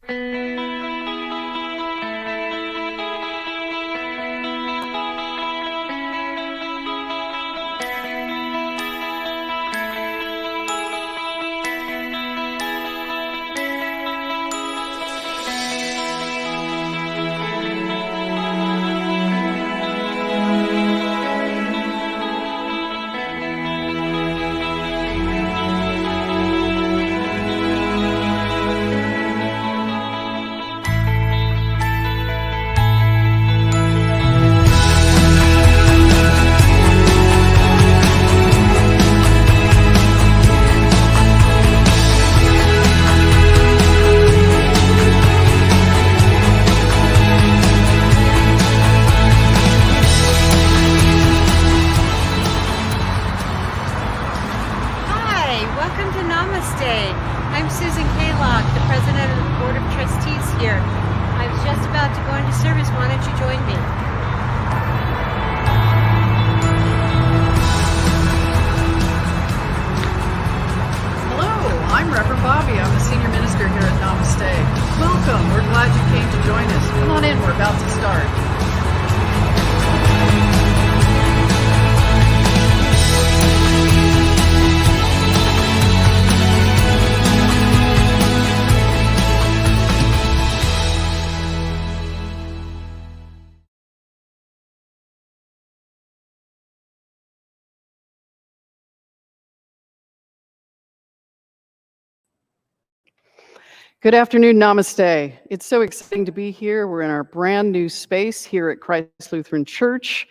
Hi, welcome to Namaste. I'm Susan Kaylock, the president of the Board of Trustees here. I was just about to go into service. Why don't you join me? Hello, I'm Reverend Bobby. I'm the senior minister here at Namaste. Welcome. We're glad you came to join us. Come on in. We're about to start. Good afternoon, Namaste. It's so exciting to be here. We're in our brand new space here at Christ Lutheran Church.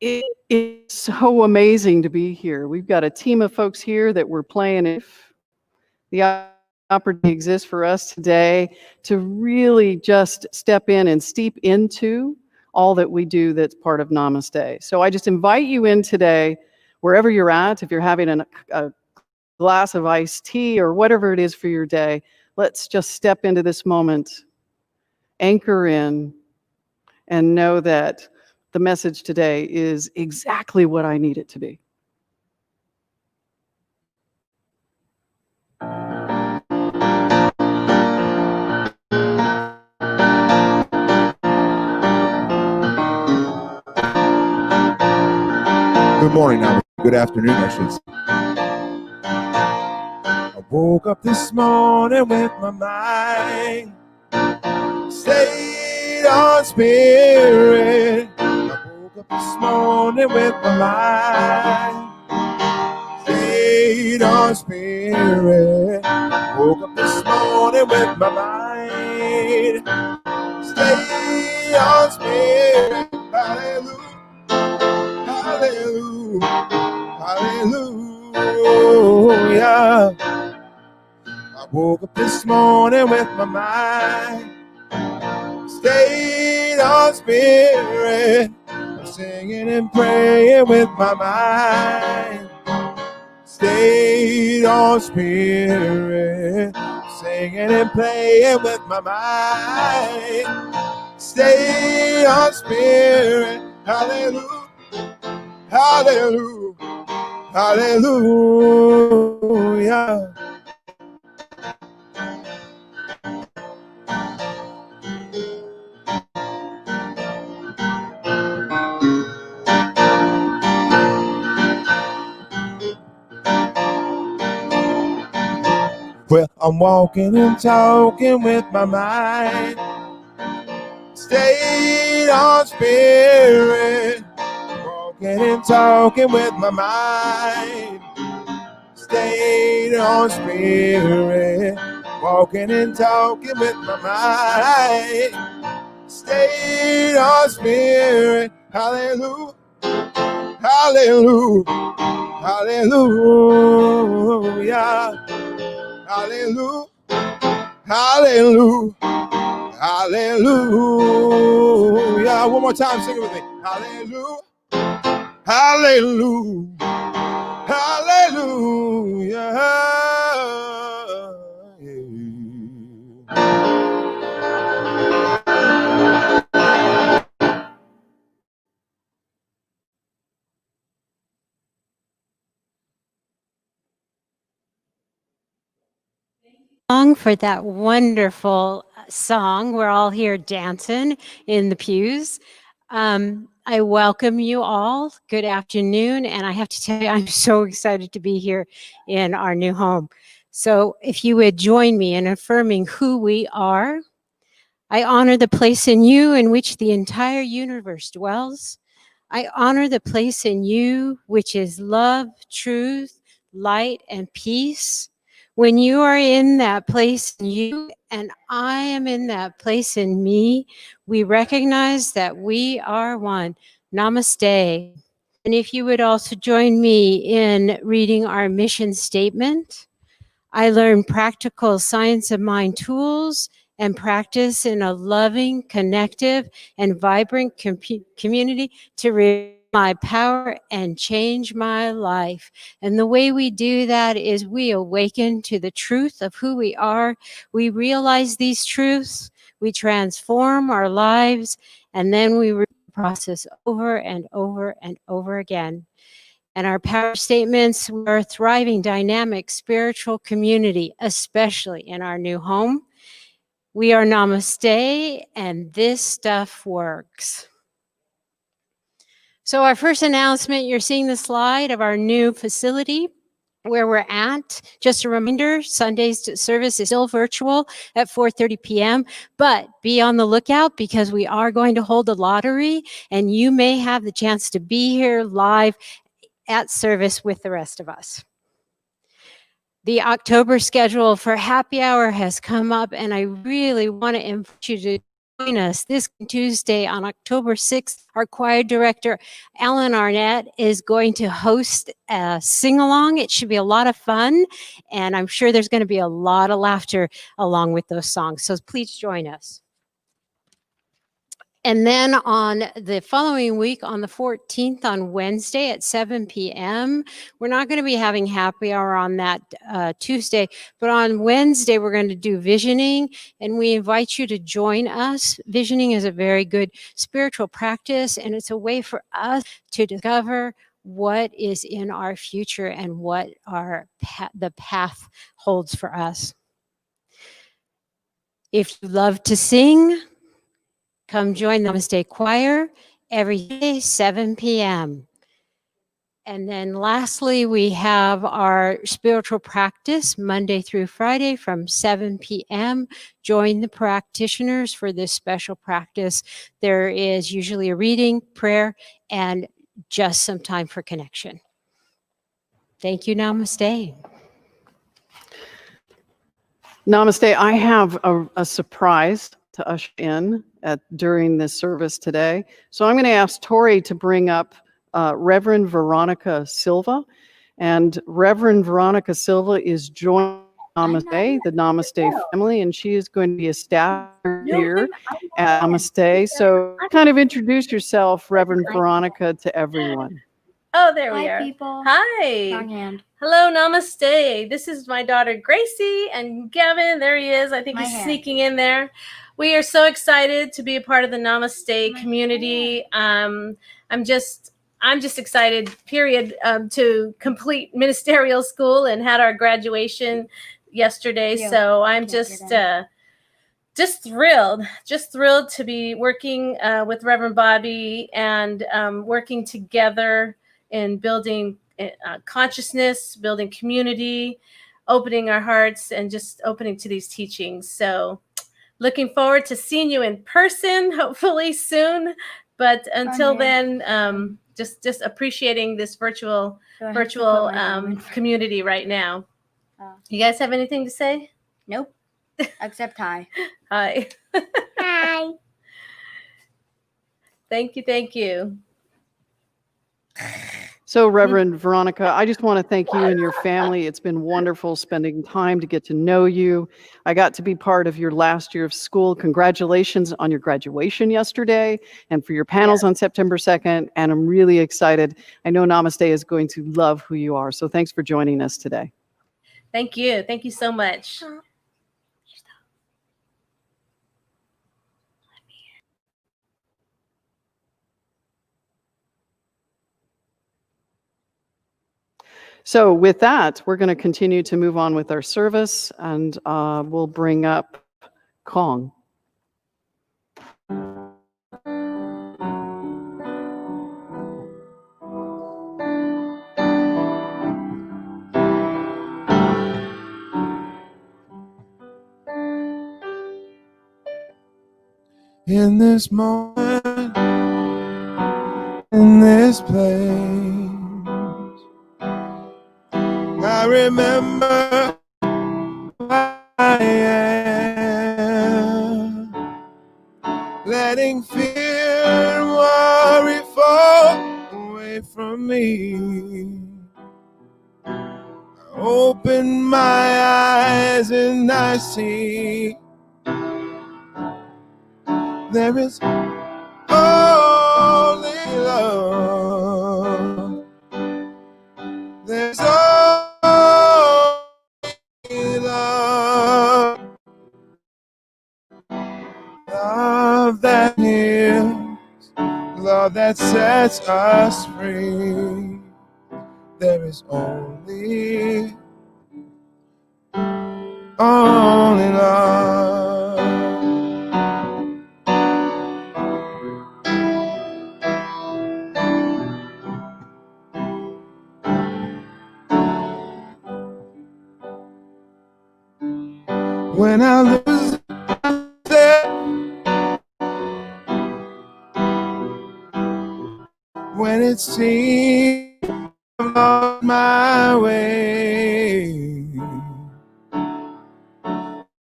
It is so amazing to be here. We've got a team of folks here that we're playing. If the opportunity exists for us today to really just step in and steep into all that we do that's part of Namaste. So I just invite you in today, wherever you're at, if you're having a glass of iced tea or whatever it is for your day, let's just step into this moment, anchor in, and know that the message today is exactly what I need it to be. Good morning, now. Good afternoon, I should say. I woke up this morning with my mind stayed on spirit. I woke up this morning with my mind stayed on spirit. Woke up this morning with my mind stayed on spirit. Hallelujah. Hallelujah, hallelujah. I woke up this morning with my mind stayed on spirit. I'm singing and praying with my mind stayed on spirit. Singing and playing with my mind stayed on spirit. Hallelujah. Hallelujah, hallelujah. Well, I'm walking and talking with my mind stayed on spirit. Walking and talking with my mind stayed on spirit. Walking and talking with my mind stayed on spirit. Hallelujah, hallelujah, hallelujah, hallelujah, hallelujah, hallelujah. One more time, sing it with me. Hallelujah, hallelujah, hallelujah. for that wonderful song. We're all here dancing in the pews. I welcome you all. Good afternoon. And I have to tell you, I'm so excited to be here in our new home. So if you would join me in affirming who we are, I honor the place in you in which the entire universe dwells. I honor the place in you which is love, truth, light, and peace. When you are in that place in you and I am in that place in me, we recognize that we are one. Namaste. And if you would also join me in reading our mission statement. I learn practical science of mind tools and practice in a loving, connective, and vibrant community to realize my power and change my life. And the way we do that is we awaken to the truth of who we are. We realize these truths, we transform our lives, and then we process over and over and over again. And our power statements, we're a thriving, dynamic, spiritual community, especially in our new home. We are Namaste, and this stuff works. So our first announcement, you're seeing the slide of our new facility where we're at. Just a reminder, Sunday's service is still virtual at 4:30 p.m., but be on the lookout because we are going to hold a lottery and you may have the chance to be here live at service with the rest of us. The October schedule for happy hour has come up, and I really want to invite you to join us this Tuesday on October 6th. Our choir director, Alan Arnett, is going to host a sing-along. It should be a lot of fun, and I'm sure there's going to be a lot of laughter along with those songs. So please join us. And then on the following week, on the 14th, on Wednesday at 7 p.m., we're not going to be having happy hour on that Tuesday, but on Wednesday, we're going to do visioning, and we invite you to join us. Visioning is a very good spiritual practice, and it's a way for us to discover what is in our future and what the path holds for us. If you love to sing, come join the Namaste Choir every day, 7 p.m. And then lastly, we have our spiritual practice Monday through Friday from 7 p.m. Join the practitioners for this special practice. There is usually a reading, prayer, and just some time for connection. Thank you. Namaste. Namaste. I have a surprise to usher in during this service today. So I'm going to ask Tori to bring up Reverend Veronica Silva. And Reverend Veronica Silva is joining Namaste, the Namaste family, and she is going to be a staff here at Namaste. So kind of introduce yourself, Reverend Veronica, to everyone. Oh, there we are. Hi, people. Hi. Wrong hand. Hello, namaste. This is my daughter, Gracie, and Gavin. There he is. I think he's sneaking in there. We are so excited to be a part of the Namaste community. I'm just excited, period, to complete ministerial school and had our graduation yesterday. So I'm just thrilled to be working with Reverend Bobby and working together in building consciousness, building community, opening our hearts, and just opening to these teachings. So looking forward to seeing you in person, hopefully soon. But until then, just appreciating this virtual community right now. You guys have anything to say? Nope. Except hi. Hi. Hi. Thank you. So, Reverend Veronica, I just want to thank you and your family. It's been wonderful spending time to get to know you. I got to be part of your last year of school. Congratulations on your graduation yesterday and for your panels on September 2nd. And I'm really excited. I know Namaste is going to love who you are. So thanks for joining us today. Thank you. Thank you so much. So with that, we're going to continue to move on with our service, and we'll bring up Kong. In this moment, in this place, I remember who I am, letting fear and worry fall away from me. I open my eyes and I see there is only love. There's only love. Love that heals, love that sets us free. There is only love. When I lose it, when it seems I've lost my way,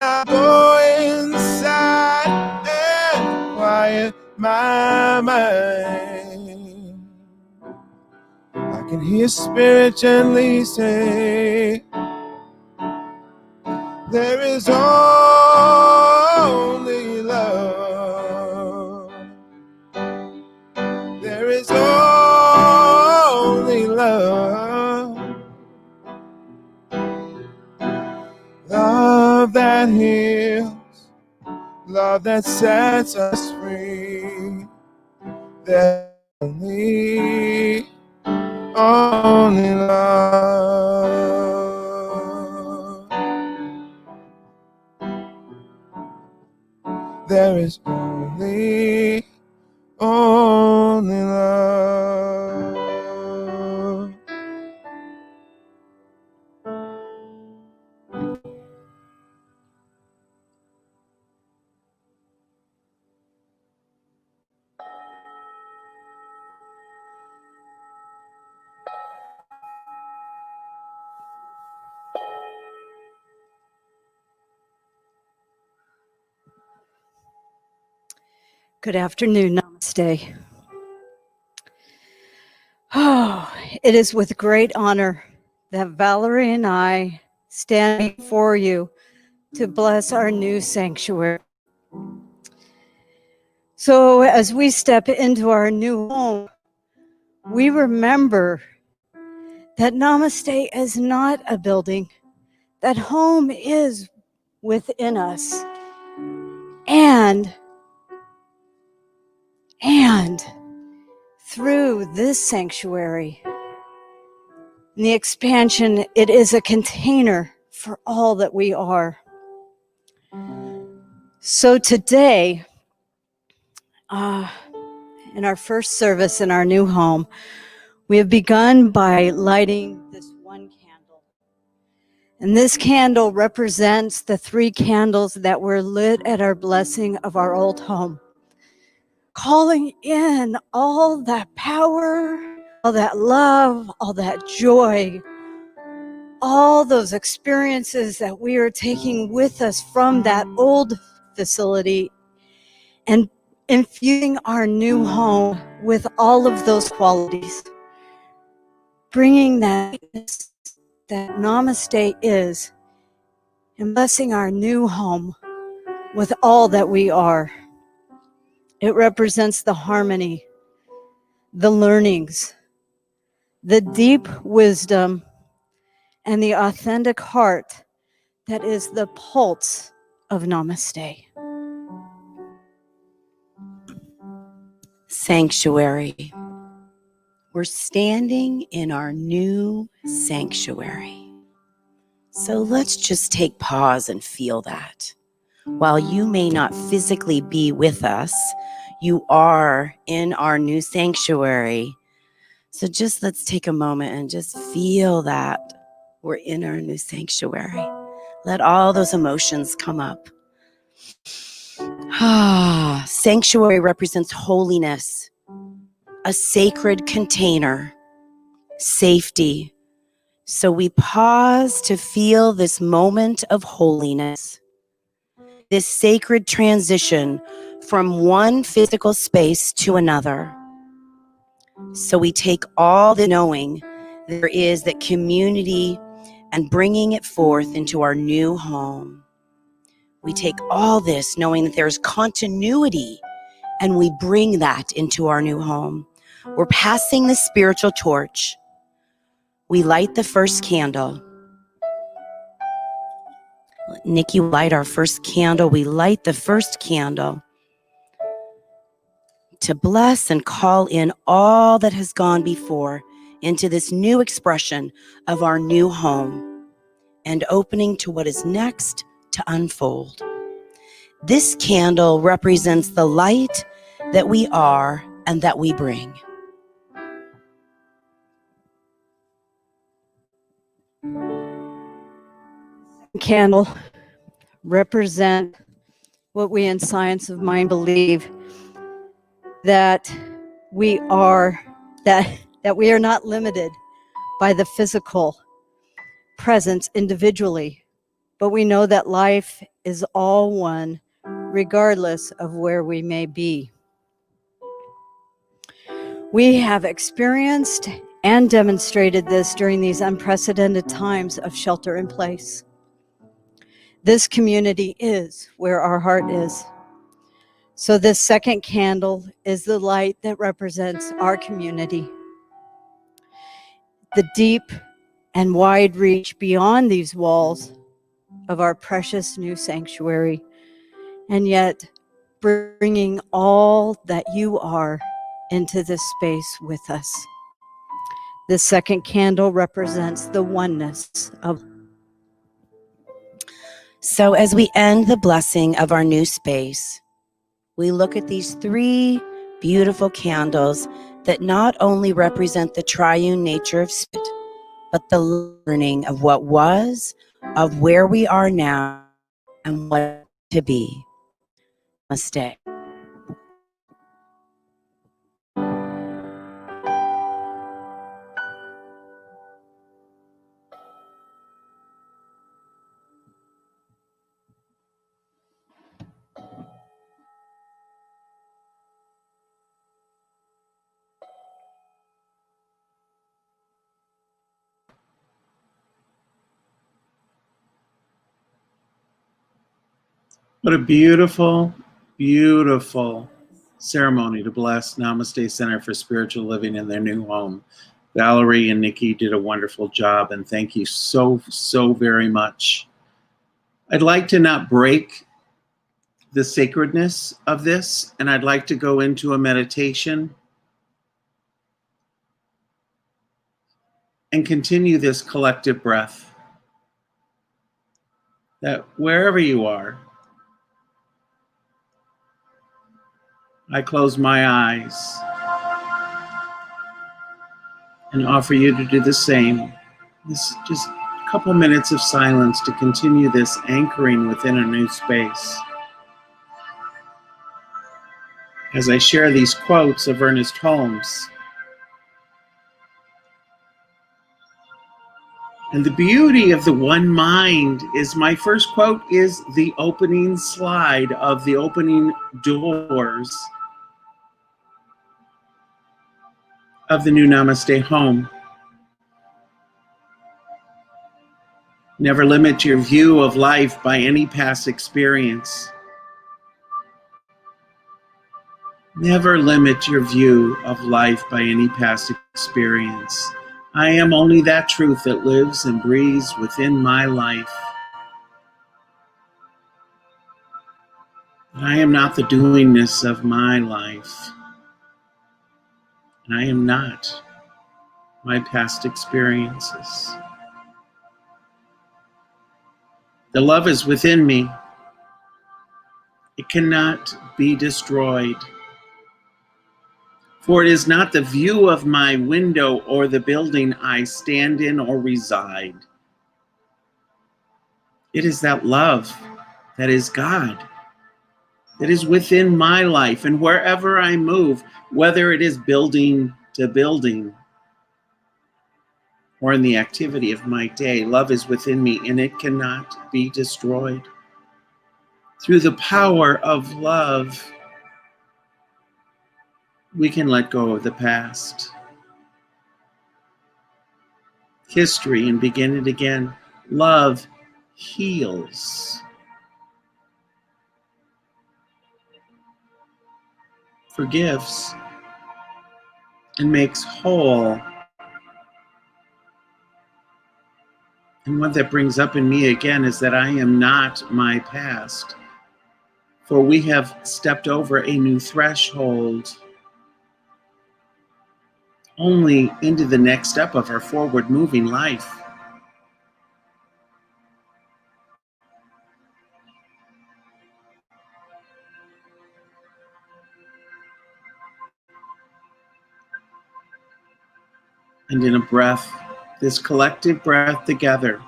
I go inside and quiet my mind. I can hear Spirit gently say, there is only love. There is only love. Love that heals, love that sets us free. There's only love. There is only love. Good afternoon, namaste. Oh, it is with great honor that Valerie and I stand before you to bless our new sanctuary. So as we step into our new home, we remember that Namaste is not a building, that home is within us. And through this sanctuary, the expansion, it is a container for all that we are. So today, in our first service in our new home, we have begun by lighting this one candle. And this candle represents the 3 candles that were lit at our blessing of our old home, calling in all that power, all that love, all that joy, all those experiences that we are taking with us from that old facility and infusing our new home with all of those qualities, bringing that Namaste is, and blessing our new home with all that we are. It represents the harmony, the learnings, the deep wisdom, and the authentic heart that is the pulse of Namaste. Sanctuary. We're standing in our new sanctuary. So let's just take pause and feel that. While you may not physically be with us, you are in our new sanctuary. So just let's take a moment and just feel that we're in our new sanctuary. Let all those emotions come up. Sanctuary represents holiness, a sacred container, safety. So we pause to feel this moment of holiness, this sacred transition from one physical space to another. So we take all the knowing there is that community and bringing it forth into our new home. We take all this knowing that there's continuity and we bring that into our new home. We're passing the spiritual torch. We light the first candle. Nikki, light our first candle. We light the first candle to bless and call in all that has gone before into this new expression of our new home and opening to what is next to unfold. This candle represents the light that we are and that we bring. Candle represent what we in Science of Mind believe, that we are not limited by the physical presence individually, but we know that life is all one regardless of where we may be. We have experienced and demonstrated this during these unprecedented times of shelter in place. This community is where our heart is. So this second candle is the light that represents our community. The deep and wide reach beyond these walls of our precious new sanctuary, and yet bringing all that you are into this space with us. The second candle represents the oneness of. So as we end the blessing of our new space, we look at these three beautiful candles that not only represent the triune nature of spirit, but the learning of what was, of where we are now, and what to be. Namaste. What a beautiful, beautiful ceremony to bless Namaste Center for Spiritual Living in their new home. Valerie and Nikki did a wonderful job, and thank you so, so very much. I'd like to not break the sacredness of this, and I'd like to go into a meditation and continue this collective breath. That wherever you are, I close my eyes and offer you to do the same. This just a couple minutes of silence to continue this anchoring within a new space. As I share these quotes of Ernest Holmes. And the beauty of the one mind is, my first quote is the opening slide of the opening doors of the new Namaste home. Never limit your view of life by any past experience. Never limit your view of life by any past experience. I am only that truth that lives and breathes within my life. I am not the doingness of my life. I am not my past experiences. The love is within me. It cannot be destroyed. For it is not the view of my window or the building I stand in or reside. It is that love that is God, that is within my life, and wherever I move, whether it is building to building or in the activity of my day, love is within me and it cannot be destroyed. Through the power of love, we can let go of the past, history, and begin it again. Love heals, forgives, and makes whole. And what that brings up in me again is that I am not my past, for we have stepped over a new threshold only into the next step of our forward moving life. And in a breath, this collective breath together,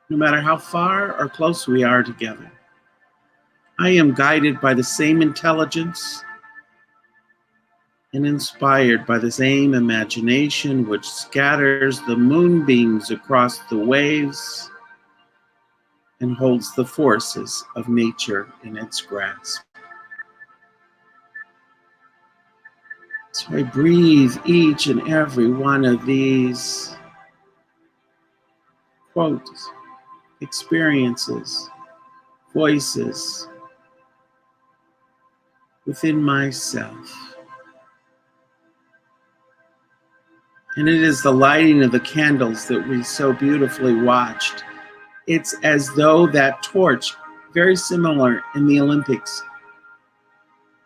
no matter how far or close we are together, I am guided by the same intelligence and inspired by the same imagination which scatters the moonbeams across the waves and holds the forces of nature in its grasp. So I breathe each and every one of these quotes, experiences, voices within myself. And it is the lighting of the candles that we so beautifully watched. It's as though that torch, very similar in the Olympics,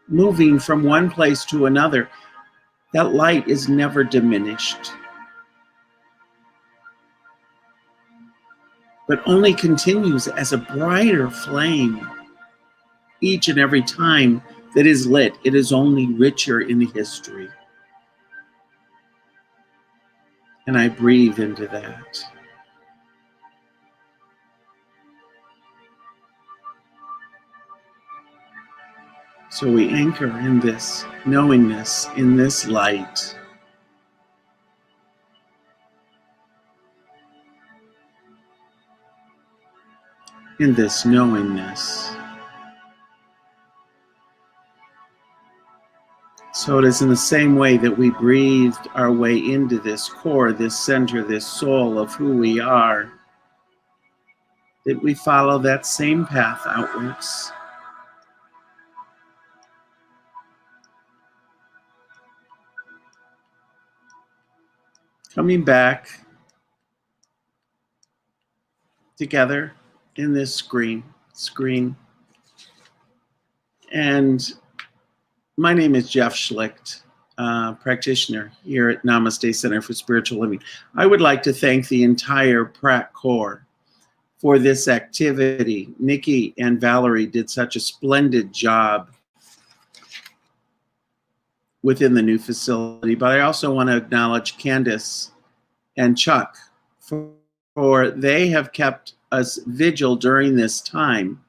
moving from one place to another, that light is never diminished, but only continues as a brighter flame. Each and every time that is lit, it is only richer in history. And I breathe into that. So we anchor in this knowingness, in this light. In this knowingness. So it is in the same way that we breathed our way into this core, this center, this soul of who we are, that we follow that same path outwards. Coming back together in this screen. And my name is Jeff Schlicht, practitioner here at Namaste Center for Spiritual Living. I would like to thank the entire Pratt Corps for this activity. Nikki and Valerie did such a splendid job within the new facility, but I also want to acknowledge Candace and Chuck for they have kept us vigil during this time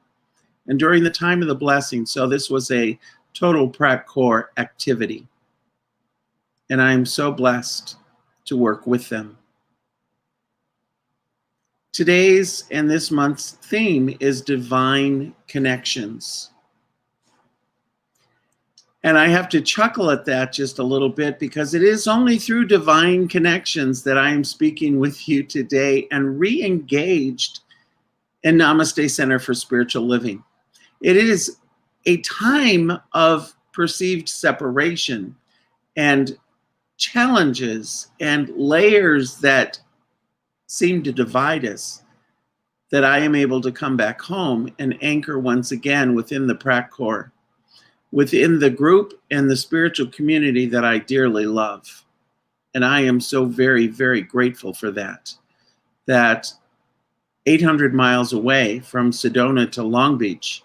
and during the time of the blessing. So this was a total Pratt Corps activity. And I am so blessed to work with them. Today's and this month's theme is divine connections. And I have to chuckle at that just a little bit because it is only through divine connections that I am speaking with you today and re-engaged in Namaste Center for Spiritual Living. It is a time of perceived separation and challenges and layers that seem to divide us, that I am able to come back home and anchor once again within the Pratt Corps, within the group and the spiritual community that I dearly love. And I am so very, very grateful for that. That 800 miles away from Sedona to Long Beach,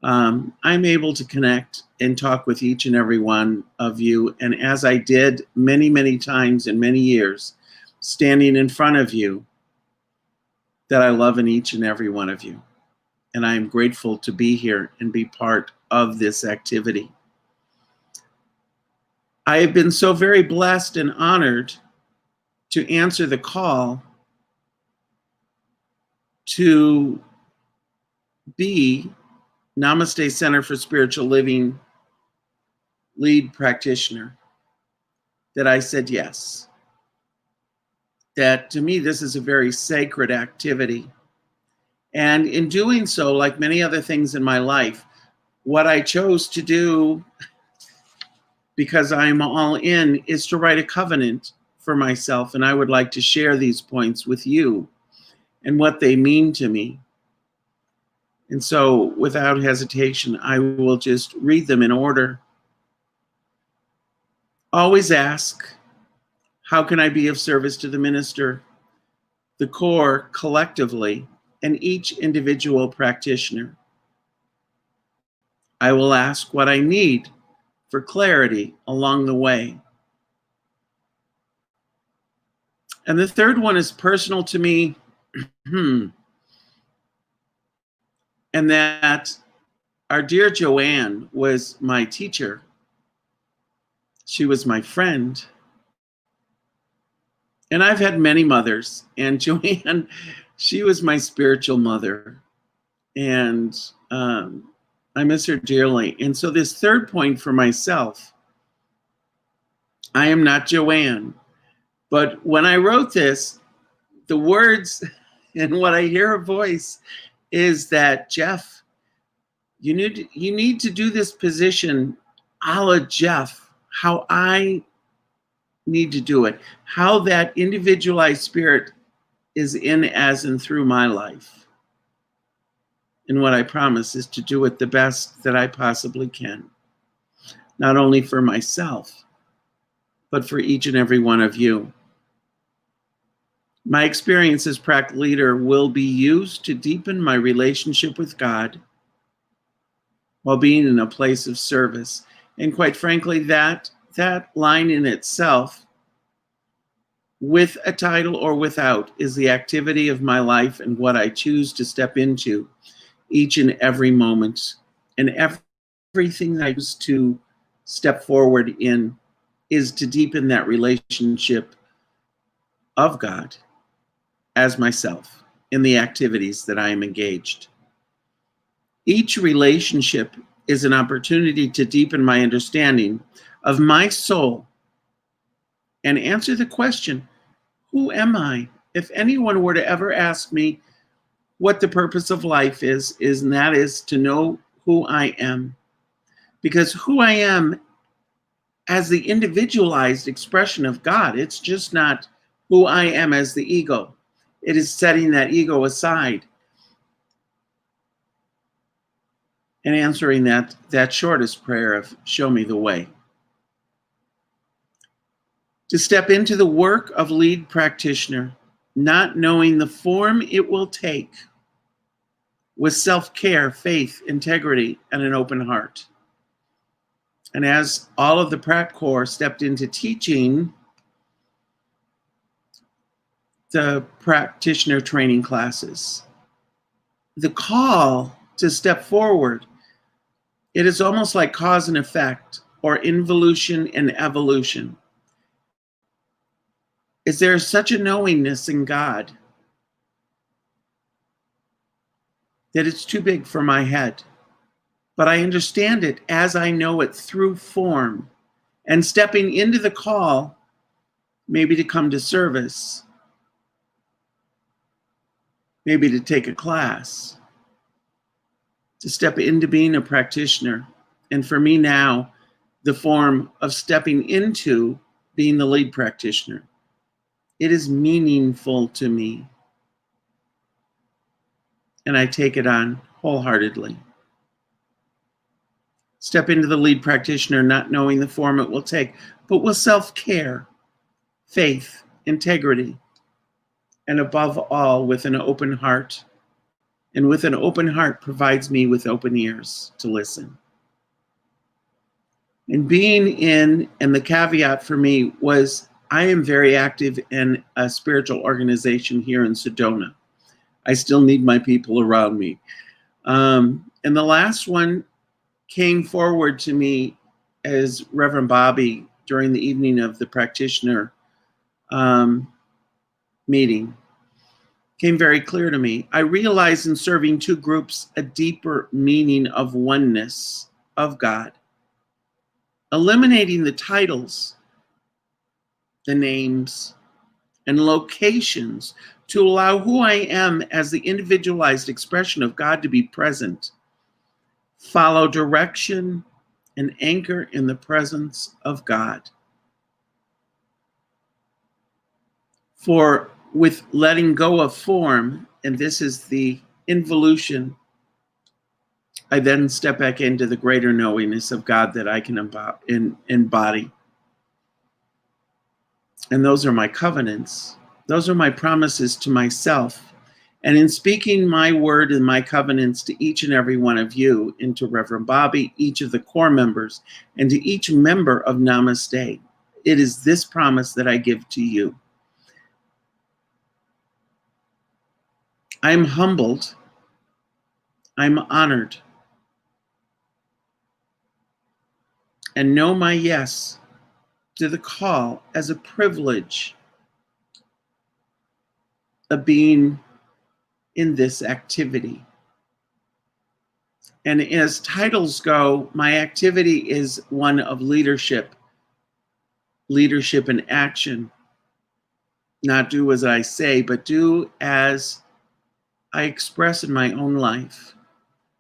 I'm able to connect and talk with each and every one of you. And as I did many, many times in many years, standing in front of you, that I love in each and every one of you. And I am grateful to be here and be part of this activity. I have been so very blessed and honored to answer the call to be Namaste Center for Spiritual Living lead practitioner, that I said yes. That to me, this is a very sacred activity. And in doing so, like many other things in my life, what I chose to do, because I'm all in, is to write a covenant for myself. And I would like to share these points with you and what they mean to me. And so, without hesitation, I will just read them in order. Always ask, how can I be of service to the minister, the core collectively, and each individual practitioner? I will ask what I need for clarity along the way. And the third one is personal to me. And that our dear Joanne was my teacher. She was my friend. And I've had many mothers, and Joanne, she was my spiritual mother. And I miss her dearly. And so this third point for myself, I am not Joanne. But when I wrote this, the words and what I hear her voice is that, Jeff, you need to do this position a la Jeff, how I need to do it, how that individualized spirit is in, as, and through my life. And what I promise is to do it the best that I possibly can, not only for myself, but for each and every one of you. My experience as PRAC leader will be used to deepen my relationship with God while being in a place of service. And quite frankly, that line in itself, with a title or without, is the activity of my life and what I choose to step into each and every moment. And everything that I choose to step forward in is to deepen that relationship of God as myself in the activities that I am engaged. Each relationship is an opportunity to deepen my understanding of my soul and answer the question, who am I? If anyone were to ever ask me what the purpose of life is, and that is to know who I am. Because who I am as the individualized expression of God, it's just not who I am as the ego. It is setting that ego aside and answering that shortest prayer of show me the way. To step into the work of lead practitioner, not knowing the form it will take, with self-care, faith, integrity, and an open heart. And as all of the PRAC Corps stepped into teaching the practitioner training classes, the call to step forward, it is almost like cause and effect, or involution and evolution. Is there such a knowingness in God that it's too big for my head? But I understand it as I know it through form, and stepping into the call, maybe to come to service, maybe to take a class, to step into being a practitioner. And for me now, the form of stepping into being the lead practitioner. It is meaningful to me. And I take it on wholeheartedly. Step into the lead practitioner not knowing the form it will take, but with self-care, faith, integrity, and above all, with an open heart. And with an open heart provides me with open ears to listen. And being in, and the caveat for me was, I am very active in a spiritual organization here in Sedona. I still need my people around me. And the last one came forward to me as Reverend Bobby during the evening of the practitioner meeting. Came very clear to me. I realized in serving two groups a deeper meaning of oneness of God. Eliminating the titles, the names, and locations to allow who I am as the individualized expression of God to be present. Follow direction and anchor in the presence of God. For with letting go of form, and this is the involution, I then step back into the greater knowingness of God that I can embody. And those are my covenants. Those are my promises to myself. And in speaking my word and my covenants to each and every one of you, and to Reverend Bobby, each of the core members, and to each member of Namaste, it is this promise that I give to you. I'm humbled. I'm honored. And know my yes to the call as a privilege of being in this activity. And as titles go, my activity is one of leadership in action. Not do as I say, but do as I express in my own life.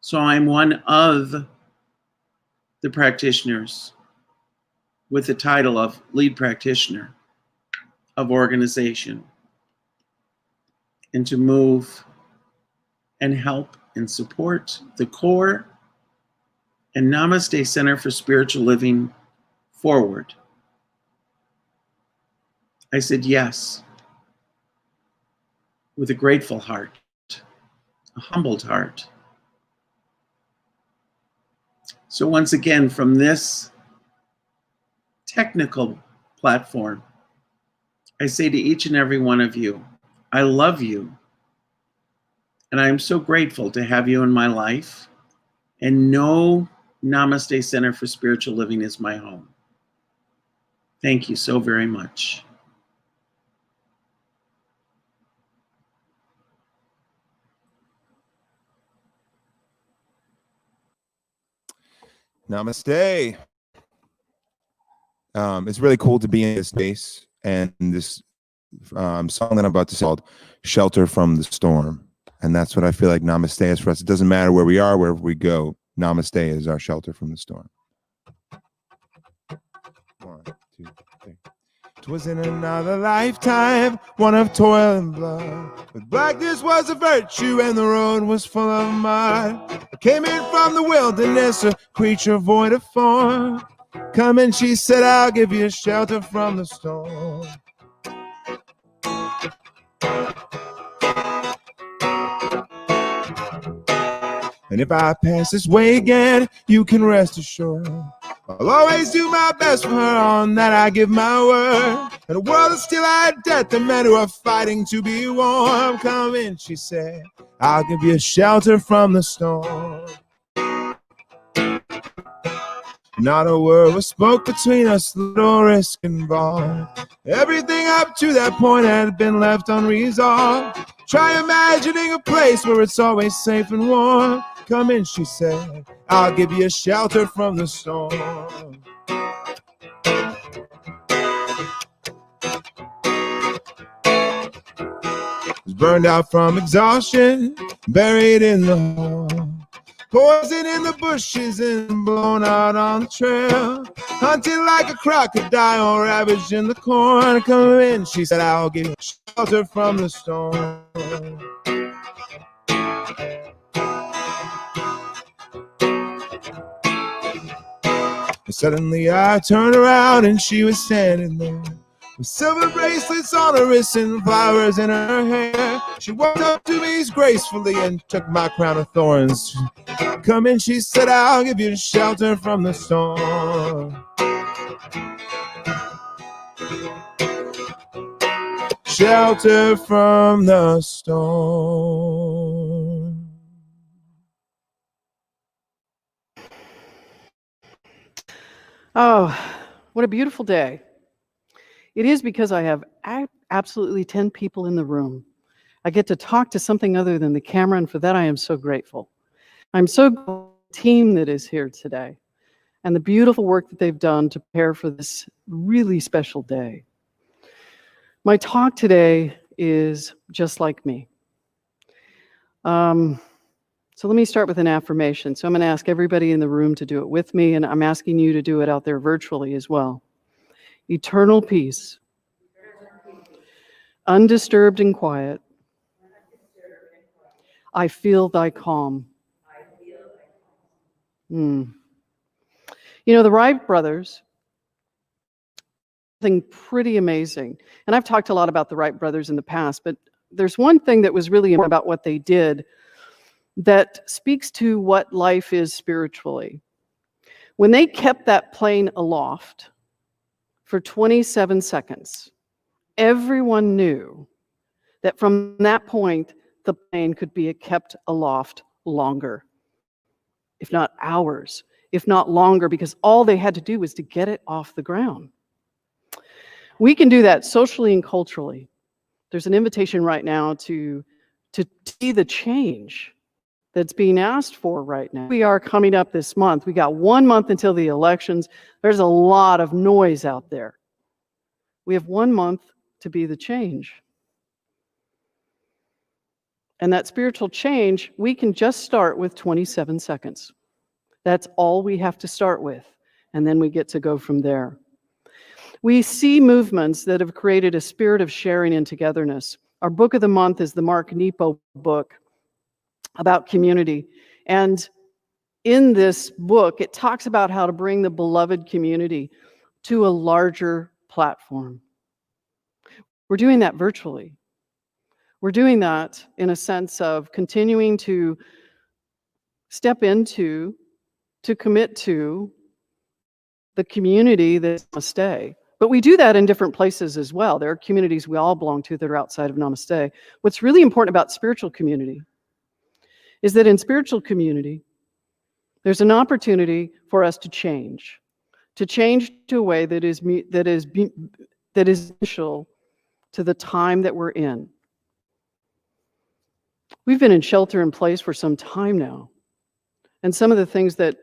So I'm one of the practitioners with the title of lead practitioner of organization, and to move and help and support the core and Namaste Center for Spiritual Living forward. I said yes with a grateful heart, a humbled heart. So once again, from this technical platform, I say to each and every one of you, I love you. And I am so grateful to have you in my life, and know Namaste Center for Spiritual Living is my home. Thank you so very much. Namaste. It's really cool to be in this space, and this song that I'm about to say called Shelter from the Storm. And that's what I feel like Namaste is for us. It doesn't matter where we are, wherever we go. Namaste is our shelter from the storm. 1, 2, 3. 'Twas in another lifetime, one of toil and blood, but blackness was a virtue and the road was full of mud. I came in from the wilderness, a creature void of form. Come in, she said, I'll give you shelter from the storm. And if I pass this way again, you can rest assured I'll always do my best for her, on that I give my word. And the world is still at death, the men who are fighting to be warm. Come in, she said, I'll give you shelter from the storm. Not a word was spoke between us, little risk involved. Everything up to that point had been left unresolved. Try imagining a place where it's always safe and warm. Come in, she said, I'll give you shelter from the storm. Was burned out from exhaustion, buried in the hall. Poison in the bushes and blown out on the trail. Hunted like a crocodile, ravaged in the corn. Come in, she said, I'll give you shelter from the storm. And suddenly I turned around and she was standing there, with silver bracelets on her wrists and flowers in her hair. She walked up to me gracefully and took my crown of thorns. Come in, she said, I'll give you shelter from the storm. Shelter from the storm. Oh, what a beautiful day. It is because I have absolutely 10 people in the room. I get to talk to something other than the camera, and for that I am so grateful. I'm so grateful for the team that is here today and the beautiful work that they've done to prepare for this really special day. My talk today is just like me. So let me start with an affirmation. So I'm going to ask everybody in the room to do it with me, and I'm asking you to do it out there virtually as well. Eternal peace, undisturbed and quiet, I feel thy calm. You know, the Wright brothers, something pretty amazing. And I've talked a lot about the Wright brothers in the past, but there's one thing that was really important about what they did that speaks to what life is spiritually. When they kept that plane aloft for 27 seconds, everyone knew that from that point, the plane could be kept aloft longer, if not hours, if not longer, because all they had to do was to get it off the ground. We can do that socially and culturally. There's an invitation right now to see the change that's being asked for right now. We are coming up this month. We got 1 month until the elections. There's a lot of noise out there. We have 1 month to be the change. And that spiritual change, we can just start with 27 seconds. That's all we have to start with. And then we get to go from there. We see movements that have created a spirit of sharing and togetherness. Our book of the month is the Mark Nepo book about community. And in this book, it talks about how to bring the beloved community to a larger platform. We're doing that virtually. We're doing that in a sense of continuing to step into, to commit to the community that Namaste. But we do that in different places as well. There are communities we all belong to that are outside of Namaste. What's really important about spiritual community is that in spiritual community, there's an opportunity for us to change to a way that is essential to the time that we're in. We've been in shelter in place for some time now. And some of the things that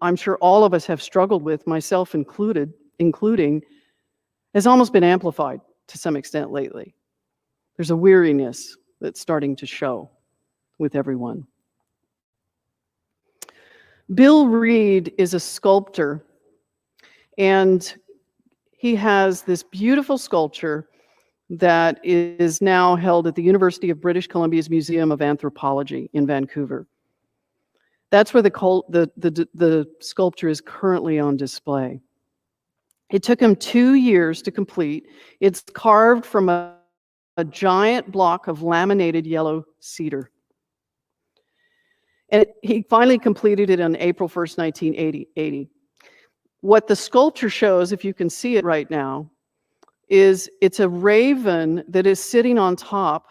I'm sure all of us have struggled with, myself including, has almost been amplified to some extent lately. There's a weariness that's starting to show with everyone. Bill Reed is a sculptor, and he has this beautiful sculpture that is now held at the University of British Columbia's Museum of Anthropology in Vancouver. That's where the sculpture is currently on display. It took him 2 years to complete. It's carved from a giant block of laminated yellow cedar. And he finally completed it on April 1st, 1980. What the sculpture shows, if you can see it right now, is it's a raven that is sitting on top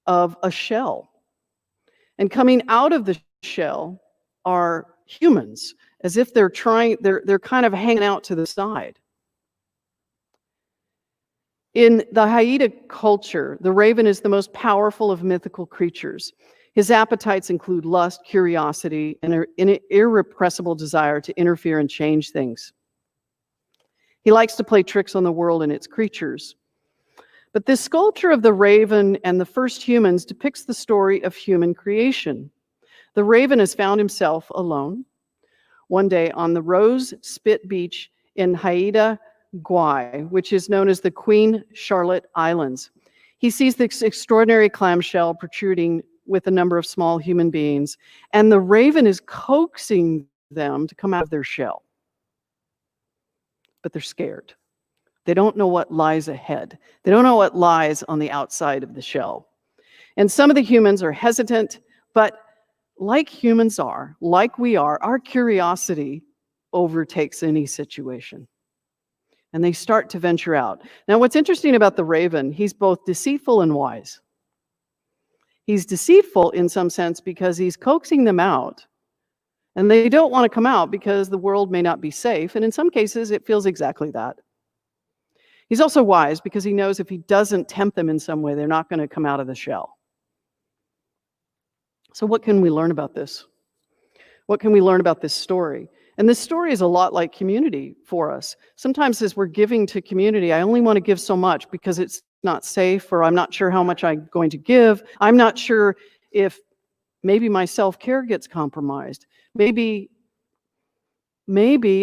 of a shell. And coming out of the shell are humans, as if they're kind of hanging out to the side. In the Haida culture, the raven is the most powerful of mythical creatures. His appetites include lust, curiosity, and an irrepressible desire to interfere and change things. He likes to play tricks on the world and its creatures. But this sculpture of the raven and the first humans depicts the story of human creation. The raven has found himself alone one day on the Rose Spit Beach in Haida Gwaii, which is known as the Queen Charlotte Islands. He sees this extraordinary clamshell protruding with a number of small human beings, and the raven is coaxing them to come out of their shell. But they're scared. They don't know what lies ahead. They don't know what lies on the outside of the shell. And some of the humans are hesitant, but like humans are, like we are, our curiosity overtakes any situation. And they start to venture out. Now, what's interesting about the raven, he's both deceitful and wise. He's deceitful in some sense because he's coaxing them out. And they don't want to come out because the world may not be safe. And in some cases, it feels exactly that. He's also wise because he knows if he doesn't tempt them in some way, they're not going to come out of the shell. So what can we learn about this? What can we learn about this story? And this story is a lot like community for us. Sometimes as we're giving to community, I only want to give so much because it's not safe, or I'm not sure how much I'm going to give. I'm not sure if maybe my self-care gets compromised. Maybe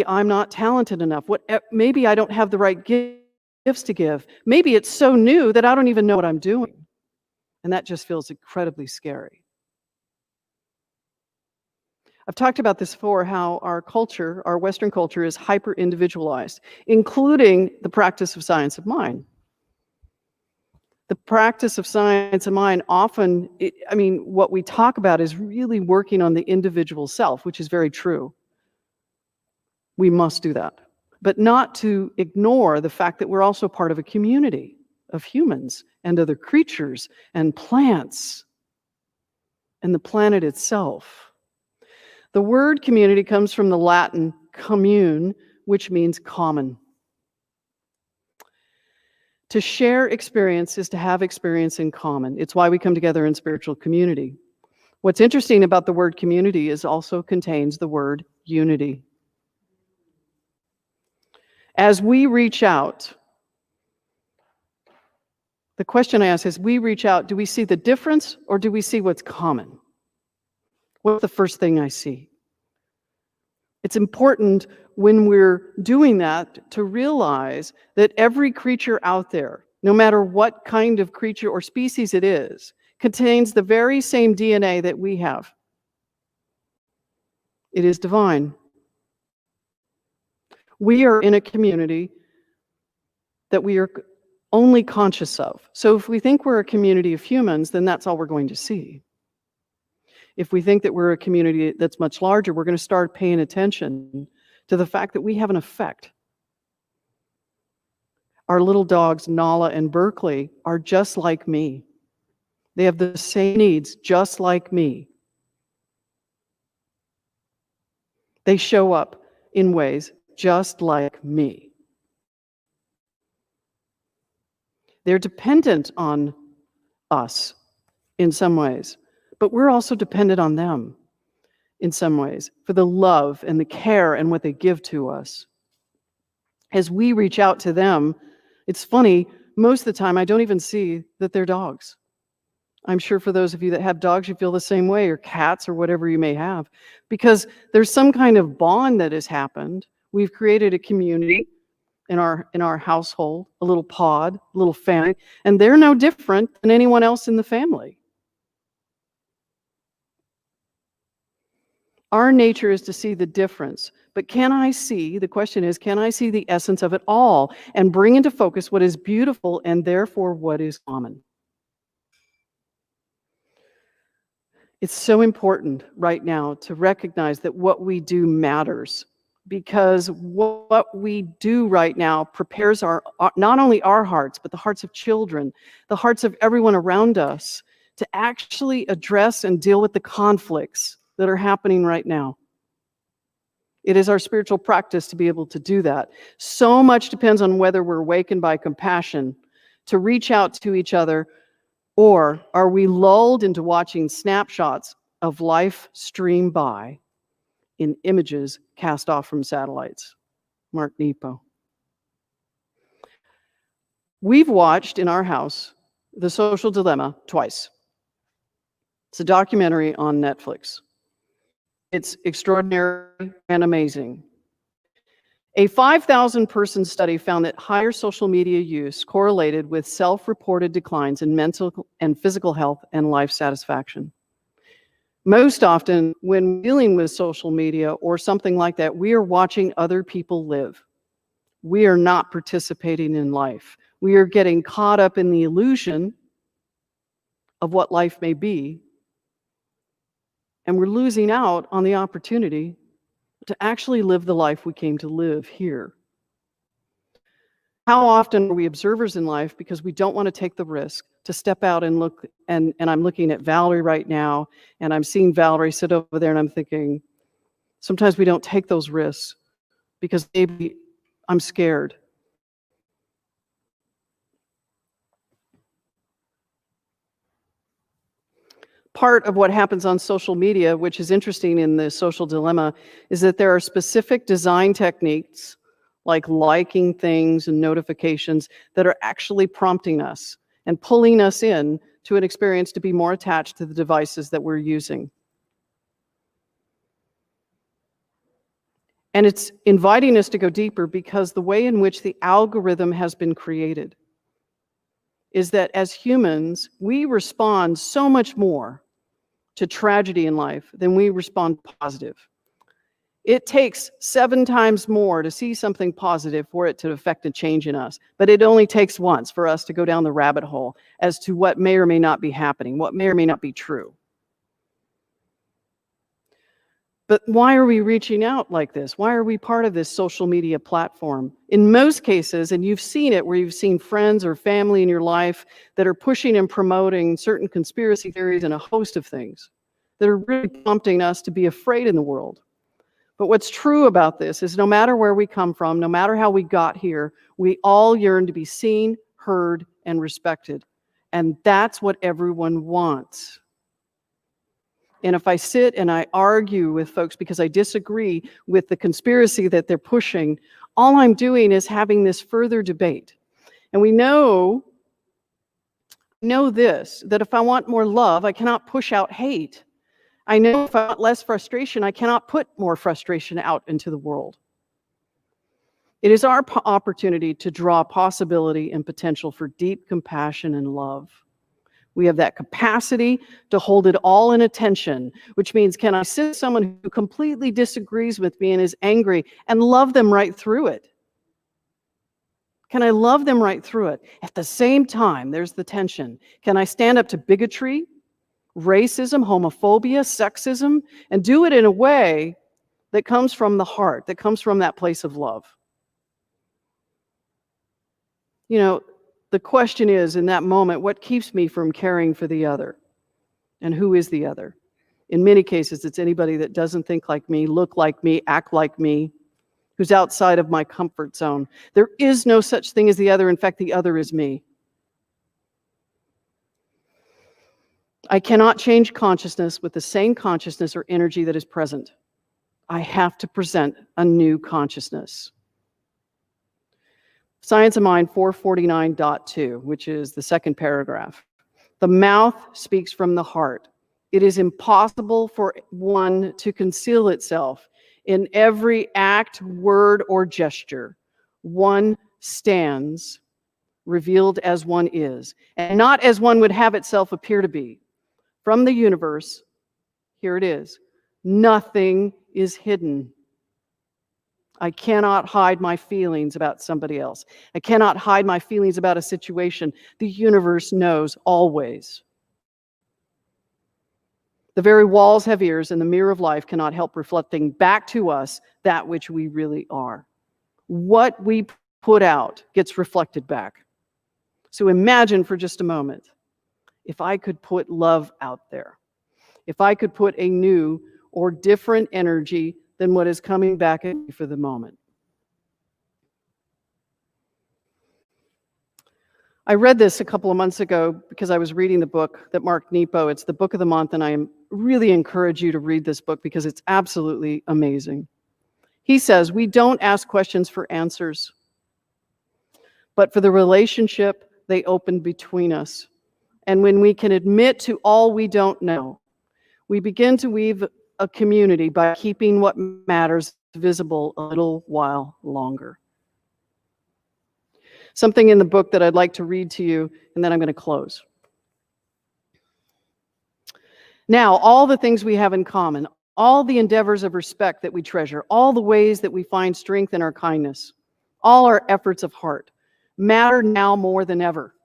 I'm not talented enough. Maybe I don't have the right gifts to give. Maybe it's so new that I don't even know what I'm doing. And that just feels incredibly scary. I've talked about this before, how our culture, our Western culture, is hyper-individualized, including the practice of science of mind. The practice of science of mind often, what we talk about is really working on the individual self, which is very true. We must do that. But not to ignore the fact that we're also part of a community of humans and other creatures and plants and the planet itself. The word community comes from the Latin commune, which means common. To share experience is to have experience in common. It's why we come together in spiritual community. What's interesting about the word community is also contains the word unity. As we reach out, the question I ask is, we reach out, do we see the difference or do we see what's common? What's the first thing I see? It's important when we're doing that to realize that every creature out there, no matter what kind of creature or species it is, contains the very same DNA that we have. It is divine. We are in a community that we are only conscious of. So if we think we're a community of humans, then that's all we're going to see. If we think that we're a community that's much larger, we're going to start paying attention to the fact that we have an effect. Our little dogs, Nala and Berkeley, are just like me. They have the same needs, just like me. They show up in ways just like me. They're dependent on us in some ways, but we're also dependent on them in some ways for the love and the care and what they give to us. As we reach out to them, it's funny, most of the time I don't even see that they're dogs. I'm sure for those of you that have dogs, you feel the same way, or cats, or whatever you may have, because there's some kind of bond that has happened. We've created a community in our household, a little pod, a little family, and they're no different than anyone else in the family. Our nature is to see the difference, but the question is, can I see the essence of it all and bring into focus what is beautiful and therefore what is common? It's so important right now to recognize that what we do matters, because what we do right now prepares not only our hearts, but the hearts of children, the hearts of everyone around us, to actually address and deal with the conflicts that are happening right now. It is our spiritual practice to be able to do that. So much depends on whether we're awakened by compassion to reach out to each other, or are we lulled into watching snapshots of life stream by in images cast off from satellites? Mark Nepo. We've watched in our house The Social Dilemma twice. It's a documentary on Netflix. It's extraordinary and amazing. A 5,000-person study found that higher social media use correlated with self-reported declines in mental and physical health and life satisfaction. Most often, when dealing with social media or something like that, we are watching other people live. we are not participating in life. We are getting caught up in the illusion of what life may be, and we're losing out on the opportunity to actually live the life we came to live here. How often are we observers in life because we don't want to take the risk to step out and look, and I'm looking at Valerie right now, and I'm seeing Valerie sit over there, and I'm thinking, sometimes we don't take those risks because maybe I'm scared. Part of what happens on social media, which is interesting in the social dilemma, is that there are specific design techniques like liking things and notifications that are actually prompting us and pulling us in to an experience to be more attached to the devices that we're using. And it's inviting us to go deeper because the way in which the algorithm has been created is that as humans, we respond so much more to tragedy in life than we respond positive. It takes 7 times more to see something positive for it to affect a change in us, but it only takes once for us to go down the rabbit hole as to what may or may not be happening, what may or may not be true. But why are we reaching out like this? Why are we part of this social media platform? In most cases, and you've seen it where you've seen friends or family in your life that are pushing and promoting certain conspiracy theories and a host of things that are really prompting us to be afraid in the world. But what's true about this is no matter where we come from, no matter how we got here, we all yearn to be seen, heard, and respected. And that's what everyone wants. And if I sit and I argue with folks because I disagree with the conspiracy that they're pushing, all I'm doing is having this further debate. And we know this, that if I want more love, I cannot push out hate. I know if I want less frustration, I cannot put more frustration out into the world. It is our opportunity to draw possibility and potential for deep compassion and love. We have that capacity to hold it all in attention, which means, can I sit with someone who completely disagrees with me and is angry and love them right through it? Can I love them right through it? At the same time, there's the tension. Can I stand up to bigotry, racism, homophobia, sexism, and do it in a way that comes from the heart, that comes from that place of love? You know, the question is, in that moment, what keeps me from caring for the other? And who is the other? In many cases, it's anybody that doesn't think like me, look like me, act like me, who's outside of my comfort zone. There is no such thing as the other. In fact, the other is me. I cannot change consciousness with the same consciousness or energy that is present. I have to present a new consciousness. Science of Mind 449.2, which is the second paragraph. The mouth speaks from the heart. It is impossible for one to conceal itself in every act, word, or gesture. One stands revealed as one is, and not as one would have itself appear to be. From the universe, here it is, nothing is hidden. I cannot hide my feelings about somebody else. I cannot hide my feelings about a situation. The universe knows always. The very walls have ears, and the mirror of life cannot help reflecting back to us that which we really are. What we put out gets reflected back. So imagine for just a moment, if I could put love out there, if I could put a new or different energy than what is coming back at me for the moment. I read this a couple of months ago because I was reading the book that Mark Nepo, it's the book of the month, and I really encourage you to read this book because it's absolutely amazing. He says, we don't ask questions for answers, but for the relationship they open between us. And when we can admit to all we don't know, we begin to weave a community by keeping what matters visible a little while longer. Something in the book that I'd like to read to you, and then I'm going to close. Now, all the things we have in common, all the endeavors of respect that we treasure, all the ways that we find strength in our kindness, All our efforts of heart matter now more than ever.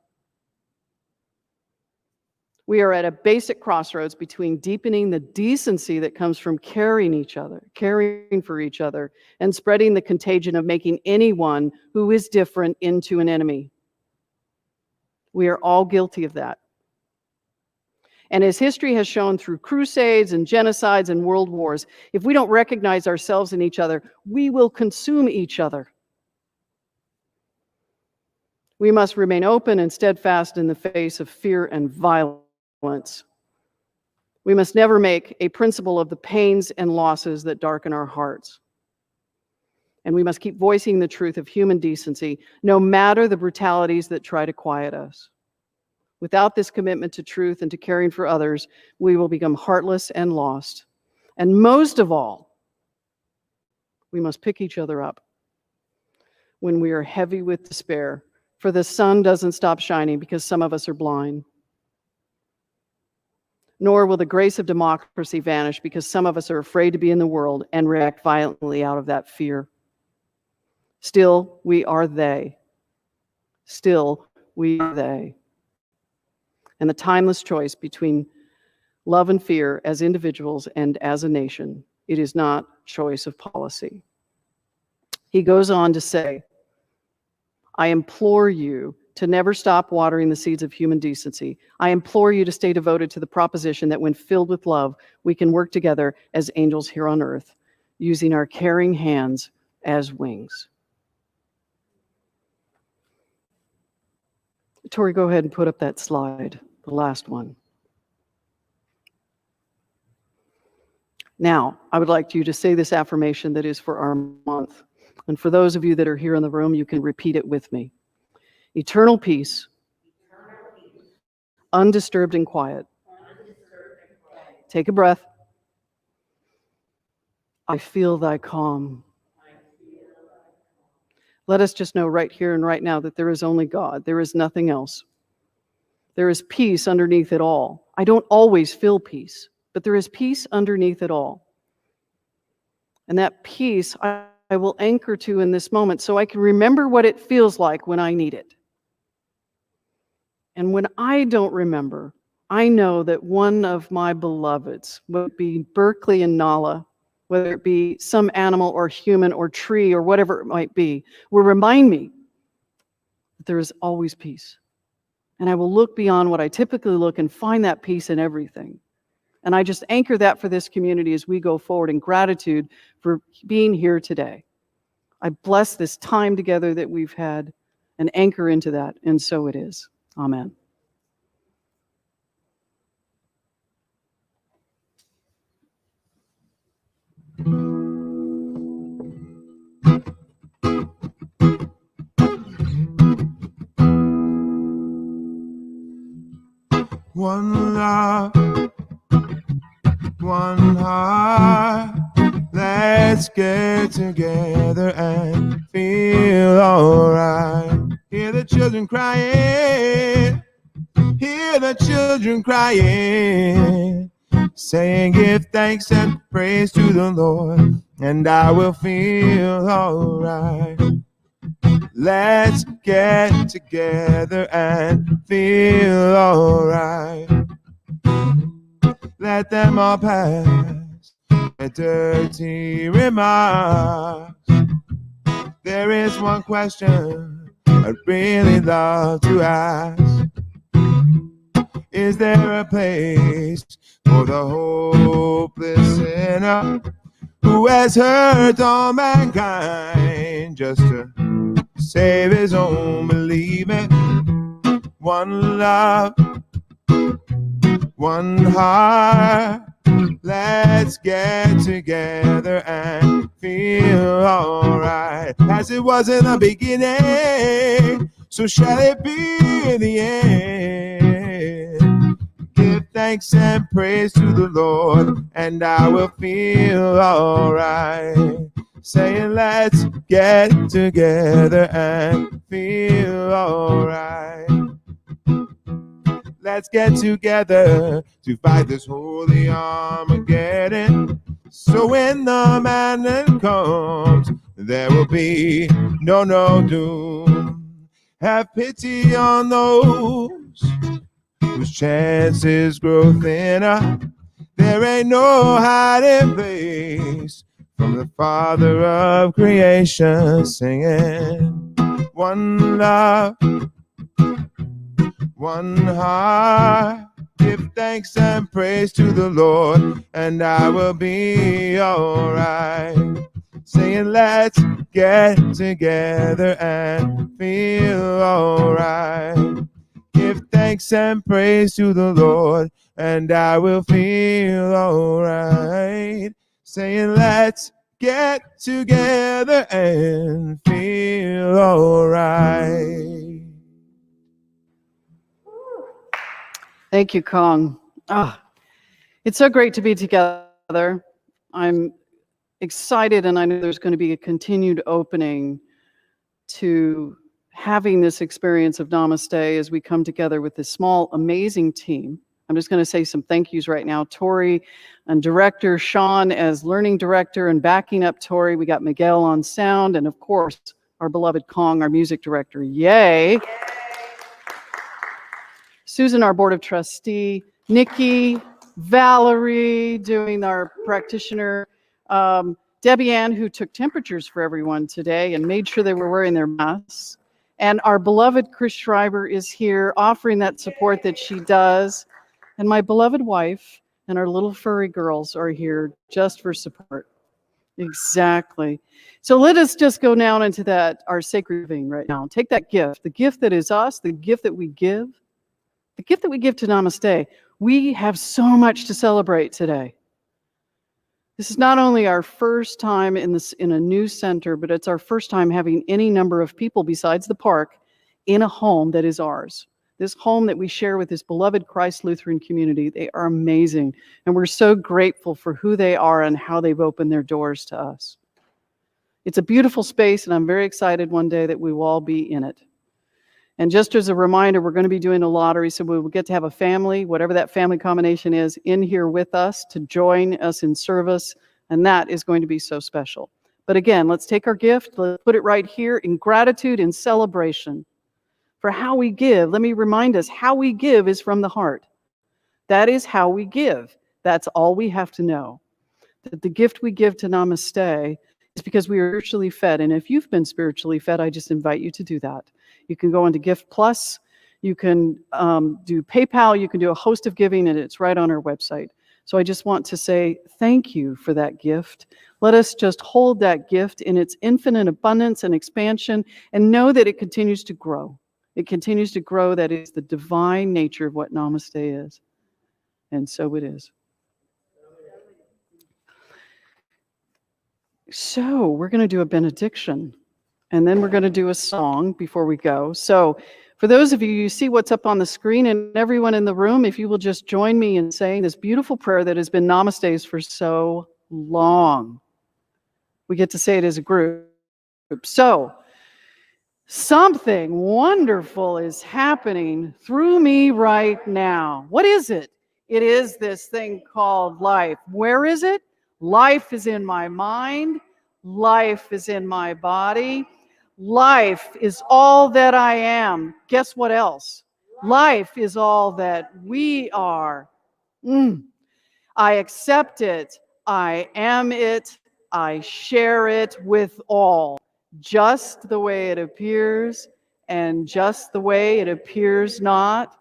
We are at a basic crossroads between deepening the decency that comes from caring for each other, and spreading the contagion of making anyone who is different into an enemy. We are all guilty of that. And as history has shown through crusades and genocides and world wars, if we don't recognize ourselves in each other, we will consume each other. We must remain open and steadfast in the face of fear and violence. We must never make a principle of the pains and losses that darken our hearts. And we must keep voicing the truth of human decency, no matter the brutalities that try to quiet us. Without this commitment to truth and to caring for others, we will become heartless and lost. And most of all, we must pick each other up when we are heavy with despair, for the sun doesn't stop shining because some of us are blind. Nor will the grace of democracy vanish because some of us are afraid to be in the world and react violently out of that fear. Still, we are they. Still, we are they. And the timeless choice between love and fear as individuals and as a nation, it is not choice of policy. He goes on to say, I implore you to never stop watering the seeds of human decency. I implore you to stay devoted to the proposition that when filled with love, we can work together as angels here on earth, using our caring hands as wings. Tori, go ahead and put up that slide, the last one. Now, I would like you to say this affirmation that is for our month. And for those of you that are here in the room, you can repeat it with me. Eternal peace, undisturbed and quiet. Take a breath. I feel thy calm. Let us just know right here and right now that there is only God. There is nothing else. There is peace underneath it all. I don't always feel peace, but there is peace underneath it all. And that peace I will anchor to in this moment so I can remember what it feels like when I need it. And when I don't remember, I know that one of my beloveds, whether it be Berkeley and Nala, whether it be some animal or human or tree or whatever it might be, will remind me that there is always peace. And I will look beyond what I typically look and find that peace in everything. And I just anchor that for this community as we go forward in gratitude for being here today. I bless this time together that we've had and anchor into that, and so it is. Amen. One love, one heart. Let's get together and feel alright. Hear the children crying. Hear the children crying. Saying give thanks and praise to the Lord, and I will feel alright. Let's get together and feel alright. Let them all pass their dirty remarks. There is one question I'd really love to ask. Is there a place for the hopeless sinner who has hurt all mankind just to save his own believing? One love, one heart. Let's get together and feel alright. As it was in the beginning, so shall it be in the end. Give thanks and praise to the Lord, and I will feel alright. Saying let's get together and feel alright. Let's get together to fight this holy Armageddon. So when the man comes, there will be no doom. Have pity on those whose chances grow thinner. There ain't no hiding place from the Father of creation, singing one love, one heart. Give thanks and praise to the Lord, and I will be alright. Saying let's get together and feel alright. Give thanks and praise to the Lord, and I will feel alright. Saying let's get together and feel alright. Thank you, Kong. It's so great to be together. I'm excited, and I know there's going to be a continued opening to having this experience of Namaste as we come together with this small, amazing team. I'm just going to say some thank yous right now. Tori and director, Sean as learning director, and backing up Tori, we got Miguel on sound, and of course, our beloved Kong, our music director. Yay! Susan, our board of trustee, Nikki, Valerie, doing our practitioner, Debbie Ann, who took temperatures for everyone today and made sure they were wearing their masks. And our beloved Chris Schreiber is here offering that support that she does. And my beloved wife and our little furry girls are here just for support. Exactly. So let us just go down into that, our sacred giving right now. Take that gift, the gift that is us, the gift that we give. The gift that we give to Namaste. We have so much to celebrate today. This is not only our first time in a new center, but it's our first time having any number of people besides the park in a home that is ours. This home that we share with this beloved Christ Lutheran community. They are amazing. And we're so grateful for who they are and how they've opened their doors to us. It's a beautiful space, and I'm very excited one day that we will all be in it. And just as a reminder, we're going to be doing a lottery, so we will get to have a family, whatever that family combination is, in here with us to join us in service, and that is going to be so special. But again, let's take our gift, let's put it right here in gratitude and celebration for how we give. Let me remind us, how we give is from the heart. That is how we give. That's all we have to know. That the gift we give to Namaste is because we are spiritually fed, and if you've been spiritually fed, I just invite you to do that. You can go into Gift Plus, you can do PayPal, you can do a host of giving, and it's right on our website. So I just want to say thank you for that gift. Let us just hold that gift in its infinite abundance and expansion and know that it continues to grow. It continues to grow. That is the divine nature of what Namaste is. And so it is. So we're going to do a benediction. And then we're going to do a song before we go. So for those of you, you see what's up on the screen, and everyone in the room, if you will just join me in saying this beautiful prayer that has been Namaste's for so long. We get to say it as a group. So, something wonderful is happening through me right now. What is it? It is this thing called life. Where is it? Life is in my mind. Life is in my body. Life is all that I am. Guess what else? Life is all that we are. I accept it. I am it. I share it with all. Just the way it appears and just the way it appears not.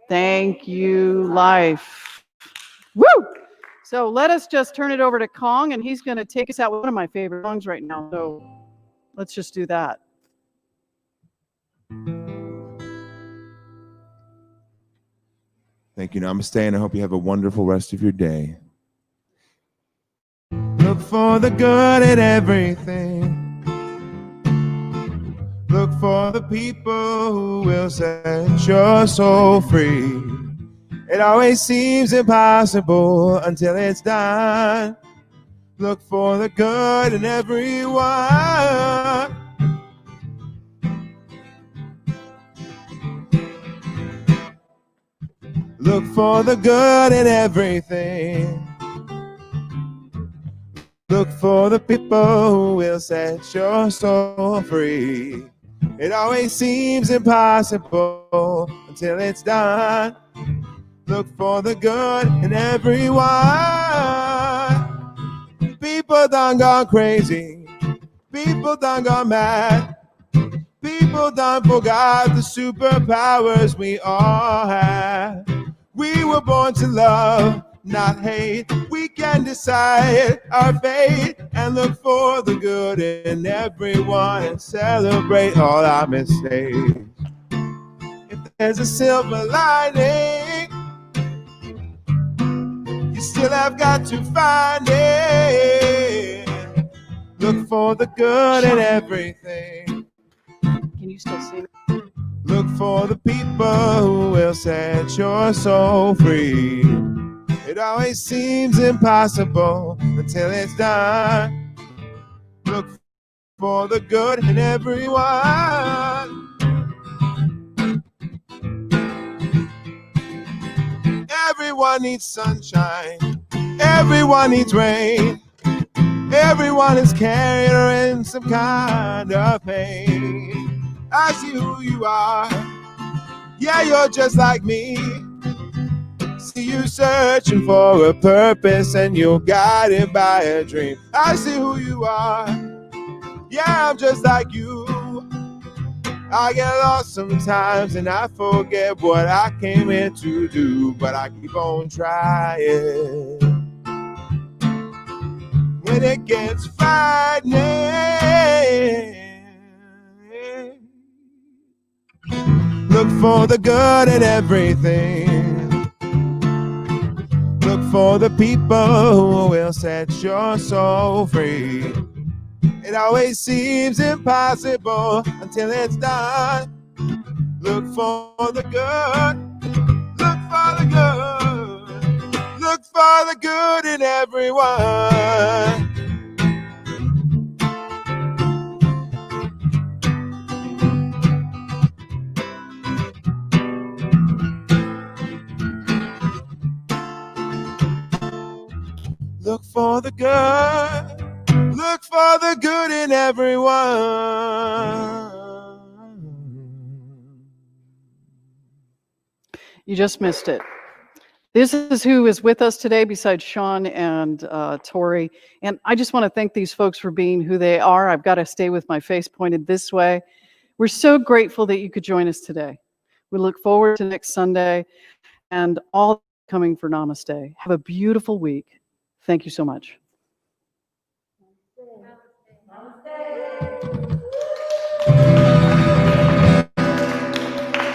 Thank you, life. Woo! So let us just turn it over to Kong, and he's going to take us out with one of my favorite songs right now. So let's just do that. Thank you, Namaste, and I hope you have a wonderful rest of your day. Look for the good in everything. Look for the people who will set your soul free. It always seems impossible until it's done. Look for the good in everyone. Look for the good in everything. Look for the people who will set your soul free. It always seems impossible until it's done. Look for the good in everyone. People done gone crazy. People done gone mad. People done forgot the superpowers we all have. We were born to love, not hate. We can decide our fate and look for the good in everyone and celebrate all our mistakes. If there's a silver lining, you still have got to find it. Look for the good in everything. Can you still see me? Look for the people who will set your soul free. It always seems impossible until it's done. Look for the good in everyone. Everyone needs sunshine. Everyone needs rain. Everyone is carrying some kind of pain. I see who you are. Yeah, you're just like me. See you searching for a purpose and you're guided by a dream. I see who you are. Yeah, I'm just like you. I get lost sometimes and I forget what I came here to do, but I keep on trying. When it gets frightening, look for the good in everything. Look for the people who will set your soul free. It always seems impossible until it's done. Look for the good. Look for the good. Look for the good in everyone. Look for the good. Look for the good in everyone. You just missed it. This is who is with us today besides Sean and Tori. And I just want to thank these folks for being who they are. I've got to stay with my face pointed this way. We're so grateful that you could join us today. We look forward to next Sunday and all coming for Namaste. Have a beautiful week. Thank you so much.